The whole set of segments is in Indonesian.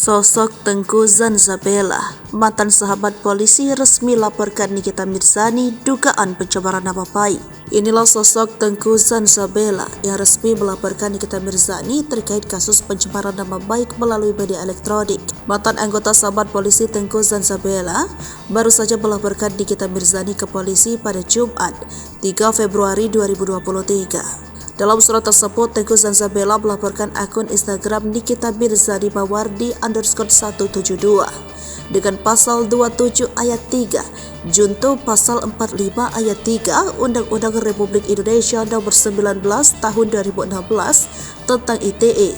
Sosok Tengku Zanzabela, mantan sahabat polisi resmi laporkan Nikita Mirzani dugaan pencemaran nama baik. Inilah sosok Tengku Zanzabela yang resmi melaporkan Nikita Mirzani terkait kasus pencemaran nama baik melalui media elektronik. Mantan anggota sahabat polisi Tengku Zanzabela baru saja melaporkan Nikita Mirzani ke polisi pada Jumat 3 Februari 2023. Dalam surat tersebut, Tengku Zanzabela melaporkan akun Instagram Nikita Mirzani Mawardi _172 dengan pasal 27 ayat 3 junto pasal 45 ayat 3 Undang-Undang Republik Indonesia Nomor 19 Tahun 2016 tentang ITE.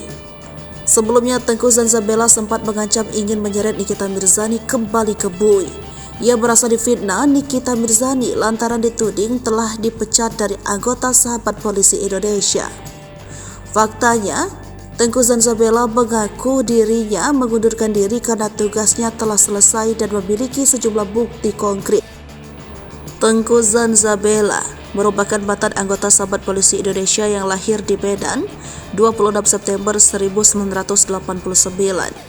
Sebelumnya, Tengku Zanzabela sempat mengancam ingin menyeret Nikita Mirzani kembali ke BUI. Ia merasa difitnah Nikita Mirzani lantaran dituding telah dipecat dari anggota Sahabat Polisi Indonesia. Faktanya, Tengku Zanzabela mengaku dirinya mengundurkan diri karena tugasnya telah selesai dan memiliki sejumlah bukti konkret. Tengku Zanzabela merupakan mantan anggota Sahabat Polisi Indonesia yang lahir di Medan 26 September 1989.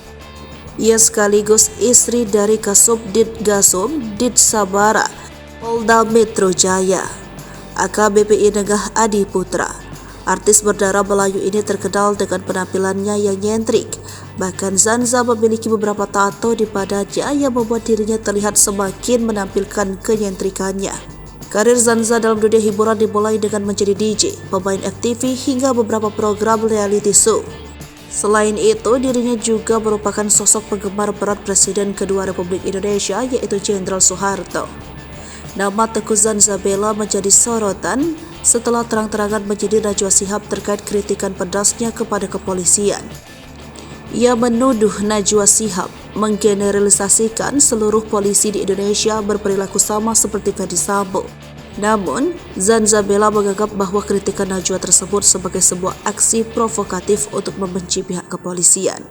Ia sekaligus istri dari Kasubdit Gasum Dit Sabara Polda Metro Jaya, AKBP Nengah Adi Putra. Artis berdarah Melayu ini terkenal dengan penampilannya yang nyentrik. Bahkan Zanza memiliki beberapa tato di badannya yang membuat dirinya terlihat semakin menampilkan kenyentrikannya. Karir Zanza dalam dunia hiburan dimulai dengan menjadi DJ, pemain FTV hingga beberapa program reality show. Selain itu, dirinya juga merupakan sosok penggemar berat Presiden kedua Republik Indonesia, yaitu Jenderal Soeharto. Nama Tengku Zanzabela menjadi sorotan setelah terang-terangan menjadi Najwa Shihab terkait kritikan pedasnya kepada kepolisian. Ia menuduh Najwa Shihab menggeneralisasikan seluruh polisi di Indonesia berperilaku sama seperti Ferdy Sambo. Namun, Zanzabela menganggap bahwa kritikan Najwa tersebut sebagai sebuah aksi provokatif untuk membenci pihak kepolisian.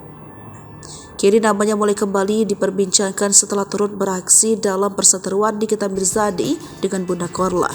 Kini namanya mulai kembali diperbincangkan setelah turut beraksi dalam perseteruan Nikita Mirzani dengan Bunda Korla.